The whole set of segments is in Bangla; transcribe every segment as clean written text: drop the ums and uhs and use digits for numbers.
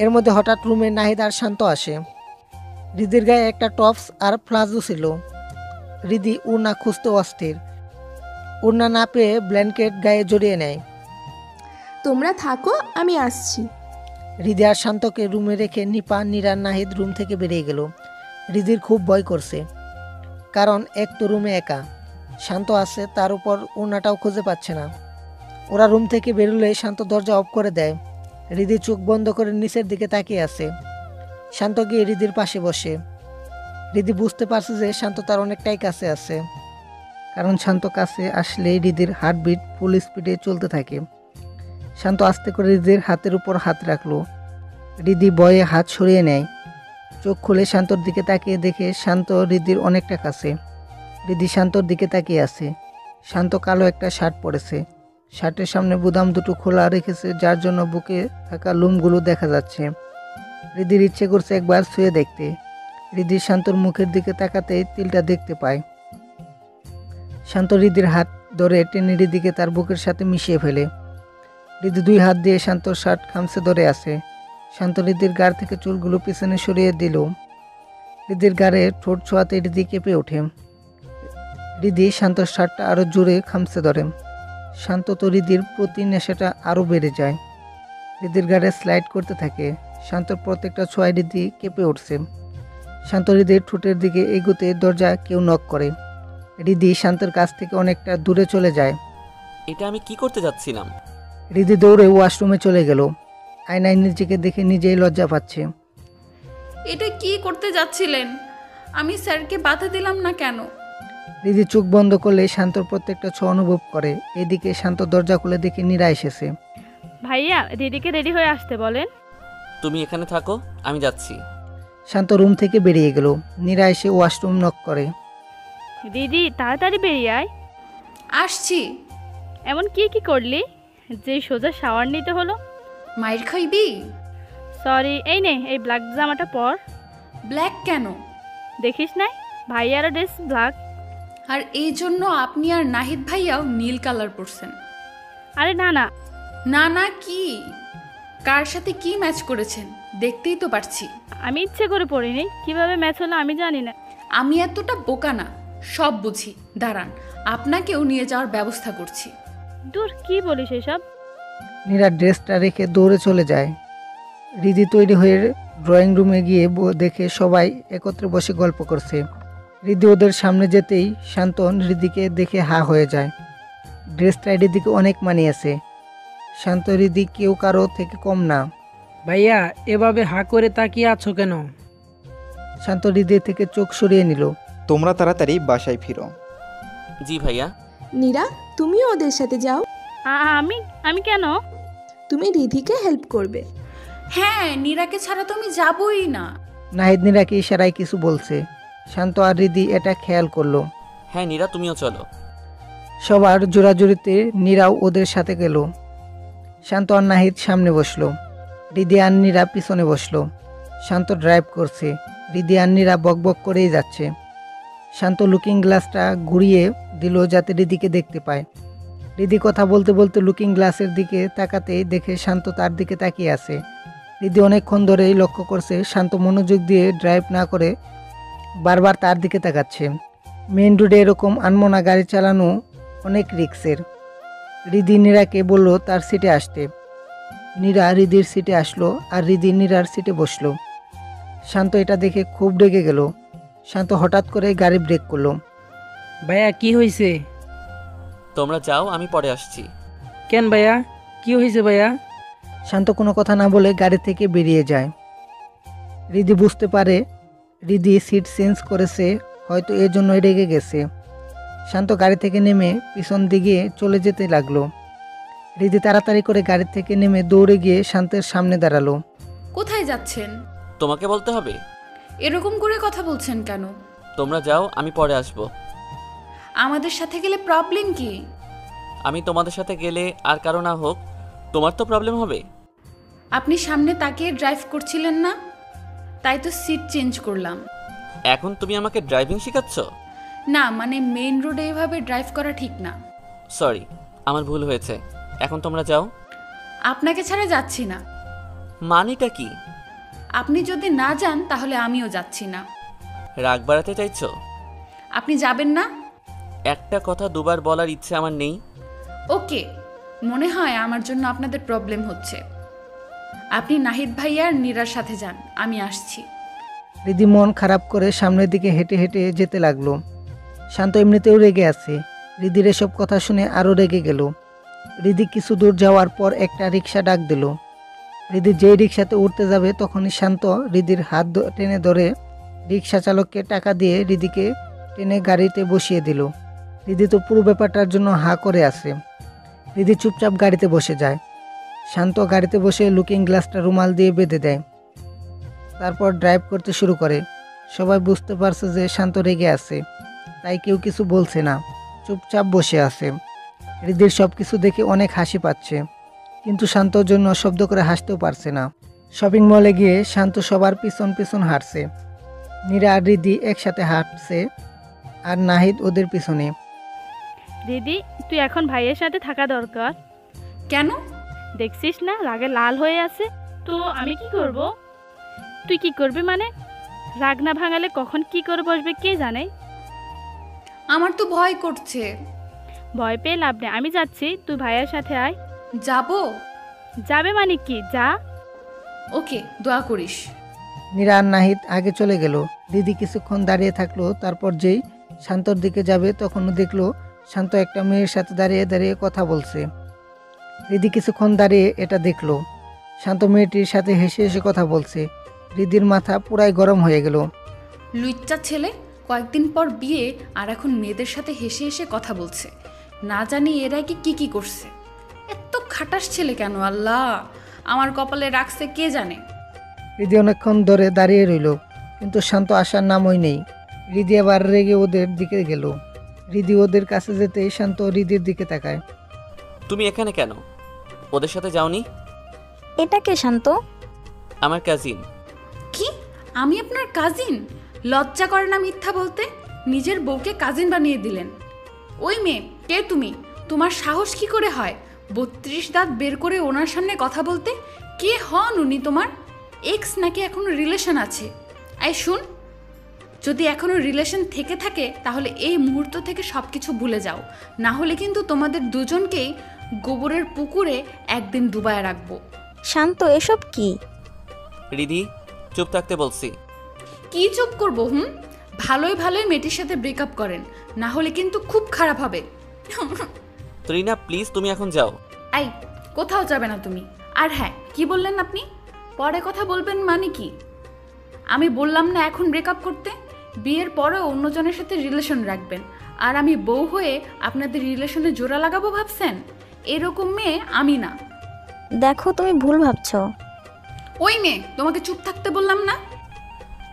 এর মধ্যে হঠাৎ রুমে নাহিদ আর শান্ত আসে। রিদির গায়ে একটা টপস আর প্লাজো ছিল। রিদি উড়না খুঁজতে অস্থির। উড়না না পেয়ে ব্ল্যাঙ্কেট গায়ে জড়িয়ে নেয়। তোমরা থাকো, আমি আসছি। রিদি আর শান্তকে রুমে রেখে নিপা, নীরা, নাহিদ রুম থেকে বেরিয়ে গেল। রিদির খুব ভয় করছে, কারণ এক তো রুমে একা, শান্ত আছে, তার উপর উড়নাটাও খুঁজে পাচ্ছে না। ওরা রুম থেকে বেরোলে শান্ত দরজা অফ করে দেয়। রিদি চোখ বন্ধ করে নিচের দিকে তাকিয়ে আছে। শান্ত গিয়ে রিদির পাশে বসে। রিদি বুঝতে পারছে যে শান্ত তার অনেকটাই কাছে আছে, কারণ শান্ত কাছে আসলে রিদির হার্টবিট ফুল স্পিডে চলতে থাকে। শান্ত আস্তে করে রিদির হাতের উপর হাত রাখলো। রিদি ভয়ে হাত সরিয়ে নেয়। চোখ খুলে শান্তর দিকে তাকিয়ে দেখে শান্ত রিদির অনেকটা কাছে। রিদি শান্তর দিকে তাকিয়ে আছে। শান্ত কালো একটা শার্ট পরেছে। শার্টের সামনে বুদাম দুটো খোলা রেখেছে, যার জন্য বুকে থাকা লুমগুলো দেখা যাচ্ছে। রিদির ইচ্ছে করছে একবার ছুঁয়ে দেখতে। রিদি শান্তর মুখের দিকে তাকাতেই তিলটা দেখতে পায়। শান্ত রিদির হাত ধরে টেনে রিদিকে তার বুকের সাথে মিশিয়ে ফেলে। রিদি দুই হাত দিয়ে শান্তর শার্ট খামচে ধরে আছে। শান্ত রিদির গাড় থেকে চুলগুলো পিছনে সরিয়ে দিল। রিদির গাড়ে ঠোঁট ছোঁয়াতে রিদি কেঁপে ওঠে। রিদি শান্তর শার্টটা আরো জোরে খামচে ধরে। শান্ত তো রিদির প্রতি নেশাটা আরো বেড়ে যায়। রিদির গাড়ে স্লাইড করতে থাকে। শান্তর প্রত্যেকটা ছোঁয়ায় রিদি কেঁপে উঠছে। শান্ত রিদির ঠোঁটের দিকে এগোতে দরজা কেউ নক করে। রিদি শান্তর কাছ থেকে অনেকটা দূরে চলে যায়। এটা আমি কি করতে যাচ্ছিলাম? রিদি দৌড়ে ওয়াশরুমে চলে গেল। আয়নায় নিজেকে দেখে নিজেই লজ্জা পাচ্ছে। এটা কি করতে যাচ্ছিলেন? আমি স্যারকে বাধা দিলাম না কেন? রিদি চোখ বন্ধ করলে শান্তর প্রত্যেকটা ছোঁয়া অনুভব করে। এদিকে শান্ত দরজা খুলে দেখে নীরা এসেছে। ভাইয়া, দিদিকে রেডি হয়ে আসতে বলেন। তুমি এখানে থাকো, আমি যাচ্ছি। শান্ত রুম থেকে বেরিয়ে গেল। নীরা এসে ওয়াশরুম নক করে। দিদি তাড়াতাড়ি বেরিয়ে আয়। আসছি। এমন কি কি করলি যে সোজা শাওয়ার নিতে হলো? মায়ের খাইবি? সরি, এই নে এই ব্ল্যাক জামাটা পর। ব্ল্যাক কেন? দেখিস নাই ভাইয়ারা ড্রেস ব্ল্যাক। আর এই জন্য আপনি আর নাহিদ ভাইয়াও নীল কালার পরছেন। আরে না না। না না কি? কার সাথে কি ম্যাচ করেছেন দেখতেই তো পারছি। আমি ইচ্ছে করে পড়িনি, কিভাবে ম্যাচ হলো আমি জানি না। আমি এতটা বোকা না, সব বুঝি। দাঁড়ান, আপনাকেও নিয়ে যাওয়ার ব্যবস্থা করছি। দূর, কি বলিস এসব? নীরা ড্রেসটা রেখে দৌড়ে চলে যায়। রিদি তৈরি হয়ে ড্রয়িং রুমে গিয়ে দেখে সবাই একত্রে বসে গল্প করছে। রিদি ওদের সামনে যেতেই শান্তন রিদিকে দেখে হা হয়ে যায়। ড্রেসটা রিদিকে অনেক মানিয়েছে। শান্ত রিদি কেউ কারো থেকে কম না। ভাইয়া, এভাবে হা করে তাকিয়ে আছো কেন? শান্ত রিদি থেকে চোখ সরিয়ে নিল। তোমরা তাড়াতাড়ি বাসায় ফিরো। জি ভাইয়া। নীরা, তুমিও ওদের সাথে যাও। আমি আমি কেন? তুমি রিধিকে হেল্প করবে। হ্যাঁ, নীরাকে ছাড়া তো আমি যাবই না। নাহিদ নীরাকে ইশারায় কিছু বলছে। শান্ত আর রিদি এটা খেয়াল করলো। হ্যাঁ নীরা, তুমিও চলো। সবার জোরাজুরিতে নীরাও ওদের সাথে গেল। শান্ত আর নাহিদ সামনে বসলো। রিদি আর নীরা পিছনে বসলো। শান্ত ড্রাইভ করছে। রিদি আর নীরা বকবক করেই যাচ্ছে। শান্ত লুকিং গ্লাসটা ঘুরিয়ে দিল যাতে রিদিকে দেখতে পায়। রিদি কথা বলতে বলতে লুকিং গ্লাসের দিকে তাকাতেই দেখে শান্ত তার দিকে তাকিয়ে আছে। রিদি অনেকক্ষণ ধরেই লক্ষ্য করছে শান্ত মনোযোগ দিয়ে ড্রাইভ না করে বারবার তার দিকে তাকাচ্ছে। মেইন রোডে এরকম আনমনা গাড়ি চালানো অনেক রিস্কের। রিদি নীরাকে বলল তার সিটে আসতে। নীরা রিদির সিটে আসলো আর রিদি নীরার সিটে বসলো। শান্ত এটা দেখে খুব রেগে গেল। শান্ত হঠাৎ করে গাড়ি ব্রেক করলো। ভাইয়া, কি হয়েছে? তোমরা যাও, আমি পরে আসছি। কেন ভাইয়া, কি হয়েছে ভাইয়া? শান্ত কোনো কথা না বলে গাড়ি থেকে বেরিয়ে যায়। রিদি বুঝতে পারে রিদি সিট চেঞ্জ করেছে, হয়তো এর জন্য রেগে গেছে। শান্ত গাড়ি থেকে নেমে পিছন দিকে চলে যেতে লাগলো। রিদি তাড়াতাড়ি করে গাড়ি থেকে নেমে দৌড়ে গিয়ে শান্তের সামনে দাঁড়ালো। কোথায় যাচ্ছেন? তোমাকে বলতে হবে? এরকম করে কথা বলছেন কেন? তোমরা যাও, আমি পরে আসবো। আমাদের সাথে গেলে প্রবলেম কি? আমি তোমাদের সাথে গেলে আর কারো না হোক, তোমার তো প্রবলেম হবে। আপনি সামনে তাকিয়ে ড্রাইভ করছিলেন না, তাই তো সিট চেঞ্জ করলাম। এখন তুমি আমাকে ড্রাইভিং শেখাচ্ছ? না, মানে মেইন রোডে এভাবে ড্রাইভ করা ঠিক না। সরি, আমার ভুল হয়েছে। এখন তোমরা যাও। আপনাকে ছাড়া যাচ্ছি না। মানেটা কি? আপনি যদি না যান তাহলে আমিও যাচ্ছি না। রাগ বাড়াতে চাইছো? আপনি যাবেন না? একটা কথা দুবার বলার ইচ্ছে আমার নেই। ওকে, মনে হয় আমার জন্য আপনাদের প্রবলেম হচ্ছে। আপনি নাহিদ ভাইয়ার নীরার সাথে যান, আমি আসছি। রিদি মন খারাপ করে সামনের দিকে হেঁটে হেঁটে যেতে লাগলো। শান্ত এমনিতেও রেগে আছে। রিদির এসব কথা শুনে আরও রেগে গেল। রিদি কিছু দূর যাওয়ার পর একটা রিক্সা ডাক দিল। রিদি যেই রিক্সাতে উঠতে যাবে তখনই শান্ত রিদির হাত টেনে ধরে রিক্সা চালককে টাকা দিয়ে রিদিকে টেনে গাড়িতে বসিয়ে দিল। রিদি তো পুরো ব্যাপারটার জন্য হা করে আছে। রিদি চুপচাপ গাড়িতে বসে যায়। শান্ত গাড়িতে বসে লুকিং গ্লাসটা রুমাল দিয়ে বেঁধে দেয়। তারপর ড্রাইভ করতে শুরু করে। সবাই বুঝতে পারছে যে শান্ত রেগে আছে, তাই কেউ কিছু বলছে না, চুপচাপ বসে আছে। রিদির সব কিছু দেখে অনেক হাসি পাচ্ছে, কিন্তু শান্তর জন্য শব্দ করে হাসতেও পারছে না। শপিং মলে গিয়ে শান্ত সবার পিছন পিছন হাঁটছে। নীরা আর রিদি একসাথে হাঁটছে, আর নাহিদ ওদের পিছনে। দিদি, তুই এখন ভাইয়ের সাথে থাকা দরকার। কেন? দেখছিস না রাগে লাল হয়ে আছে। তো আমি কি করব? তুই কি করবি মানে? রাগ না ভাঙালে কখন কি করে বসবে কে জানে। আমার তো ভয় করছে। ভয় পেয়ে লাভ নেই, আমি যাচ্ছি, তুই ভাইয়ের সাথে আয়। যাব? যাবে মানে কি, যা। ওকে, দোয়া করিস। নীরা আর নাহিদ আগে চলে গেল। দিদি কিছুক্ষণ দাঁড়িয়ে থাকলো, তারপর যেই শান্তর দিকে যাবে তখনও দেখলো শান্ত একটা মেয়ের সাথে দাঁড়িয়ে দাঁড়িয়ে কথা বলছে। রিদি কিছুক্ষণ দাঁড়িয়ে এটা দেখলো, শান্ত মেয়েটির সাথে হেসে হেসে কথা বলছে। রিদির মাথা পুরাই গরম হয়ে গেল। লুচ্চা ছেলে, কয়েকদিন পর বিয়ে আর এখন মেয়েদের সাথে হেসে হেসে কথা বলছে। না জানি এরা কি করছে। এত খাটাস ছেলে কেন আল্লাহ আমার কপালে রাখছে কে জানে। রিদি অনেকক্ষণ ধরে দাঁড়িয়ে রইল, কিন্তু শান্ত আসার নামই নেই। রিদি আবার রেগে ওদের দিকে গেল। রিদি ওদের কাছে যেতেই শান্ত রিদির দিকে তাকায়। তুমি এখানে কেন? ওদের সাথে যাওনি? এটা কে শান্ত? আমার কাজিন। কি? আমি আপনার কাজিন? লজ্জা করে না মিথ্যা বলতে? নিজের বউকে কাজিন বানিয়ে দিলেন। ওই মেয়ে, কে তুমি? তোমার সাহস কি করে হয় 32 দাঁত বের করে ওনার সামনে কথা বলতে? কে হন উনি তোমার? এক্স নাকি এখনো রিলেশন আছে? আই শুন, যদি এখনো রিলেশন থেকে থাকে তাহলে এই মুহূর্ত থেকে সব কিছু ভুলে যাও, না হলে কিন্তু তোমাদের দুজনকেই গোবরের পুকুরে একদিন ডুবায় রাখবো। শান্ত, এসব কি? রিধি, চুপ থাকতে বলছি। কি চুপ করবো? ভালোই ভালোই মেয়েটির সাথে ব্রেকআপ করেন, না হলে কিন্তু খুব খারাপ হবে। ত্রিনা প্লিজ, তুমি এখন যাও। এই, কোথাও যাবে না তুমি। আর হ্যাঁ, কি বললেন আপনি? পরে কথা বলবেন মানে কি? আমি বললাম না এখন ব্রেকআপ করতে? বিয়ের পরেও অন্যজনের সাথে রিলেশন রাখবেন, আর আমি বউ হয়ে আপনাদের রিলেশনে জোড়া লাগাবো ভাবছেন? এরকম মেয়ে আমি না। দেখো, তুমি ভুল ভাবছো। ওই মেয়ে, তোমাকে চুপ থাকতে বললাম না?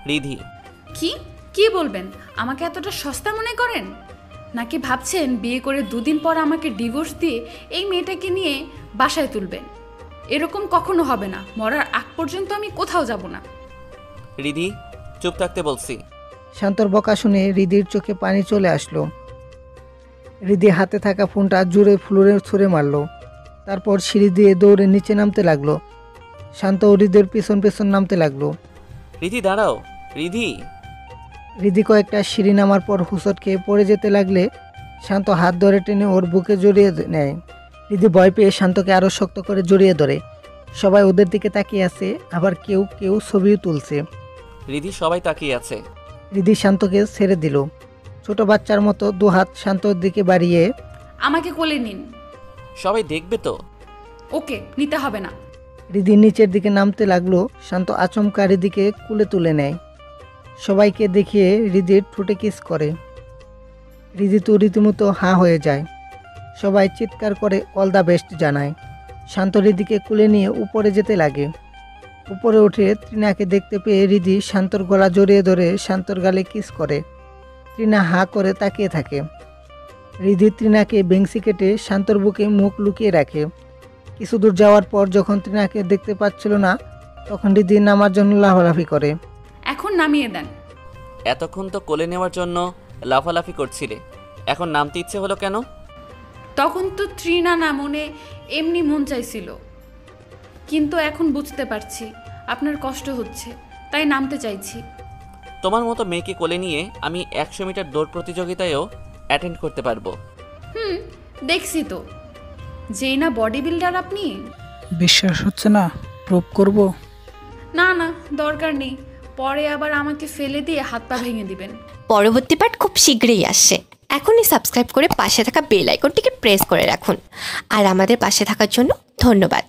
রিধি, কি কি বলবেন? আমাকে এতটা সস্তা মনে করেন? নাকি ভাবছেন বিয়ে করে 2 দিন পর আমাকে ডিভোর্স দিয়ে এই মেয়েটাকে নিয়ে বাসায় তুলবেন? এরকম কখনো হবে না। মরার আগ পর্যন্ত আমি কোথাও যাব না। রিধি, চুপ থাকতে বলছি। শান্তর বকা শুনে রিদির চোখে পানি চলে আসলো। রিদি হাতে থাকা ফোনটা জোরে ফ্লোরে ছুঁড়ে মারলো। তারপর সিঁড়ি দিয়ে দৌড়ে নিচে নামতে লাগলো। শান্ত ও রিদির পিছন পিছন নামতে লাগলো। রিধি দাঁড়াও। রিধি। রিদি কয়েকটা সিঁড়ি নামার পর হুঁচট খেয়ে পড়ে যেতে লাগলে শান্ত হাত ধরে টেনে ওর বুকে জড়িয়ে নেয়। রিদি ভয় পেয়ে শান্তকে আরও শক্ত করে জড়িয়ে ধরে। সবাই ওদের দিকে তাকিয়ে আছে, আবার কেউ কেউ ছবিও তুলছে। রিধি, সবাই তাকিয়ে আছে। রিদি শান্তকে ছেড়ে দিল। ছোট বাচ্চার মতো 2 হাত শান্তর দিকে বাড়িয়ে, আমাকে কোলে নিন। সবাই দেখবে তো? ওকে, নিতে হবে না। রিদি নিচের দিকে নামতে লাগলো। শান্ত আচমকা রিদিকে কুলে তুলে নেয়। সবাইকে দেখিয়ে রিদির ঠোঁটে কিস করে। রিদি তো রীতিমতো হাঁ হয়ে যায়। সবাই চিৎকার করে অল দ্য বেস্ট জানায়। শান্ত রিদিকে কুলে নিয়ে উপরে যেতে লাগে। উপরে উঠে তৃণাকে দেখতে পেয়ে রিদি শান্তর গলা জড়িয়ে ধরে শান্তর গালে কিস করে। তৃণা হাঁ করে তাকিয়ে থাকে। রিদি তৃণাকে বেংসি কেটে শান্তর বুকে মুখ লুকিয়ে রাখে। কিছু দূর যাওয়ার পর যখন তৃণাকে দেখতে পাচ্ছিল না, তখন রিদি নামার জন্য লাফালাফি করে। এখন নামিয়ে দেন। এতক্ষণ তো কোলে নেওয়ার জন্য লাফালাফি করছিলে, এখন নামতে ইচ্ছে হলো কেন? তখন তো তৃণা না মনে এমনি মন চাইছিল। কিন্তু এখন বুঝতে পারছি আপনার কষ্ট হচ্ছে, তাই নামতে চাইছি। তোমার মতো মেয়েকে কোলে নিয়ে আমি 100 মিটার দৌড় প্রতিযোগিতায়ও অ্যাটেন্ড করতে পারবো। দেখছি তো, যেই না বডি বিল্ডার আপনি। বিশ্বাস হচ্ছে না? প্রুভ করব? না না, দরকার নেই, পরে আবার আমাকে ফেলে দিয়ে হাত পা ভেঙে দিবেন। পরবর্তী পার্ট খুব শীঘ্রই আসছে। এখনই সাবস্ক্রাইব করে পাশে থাকা বেল আইকনটিকে প্রেস করে রাখুন। আর আমাদের পাশে থাকার জন্য ধন্যবাদ।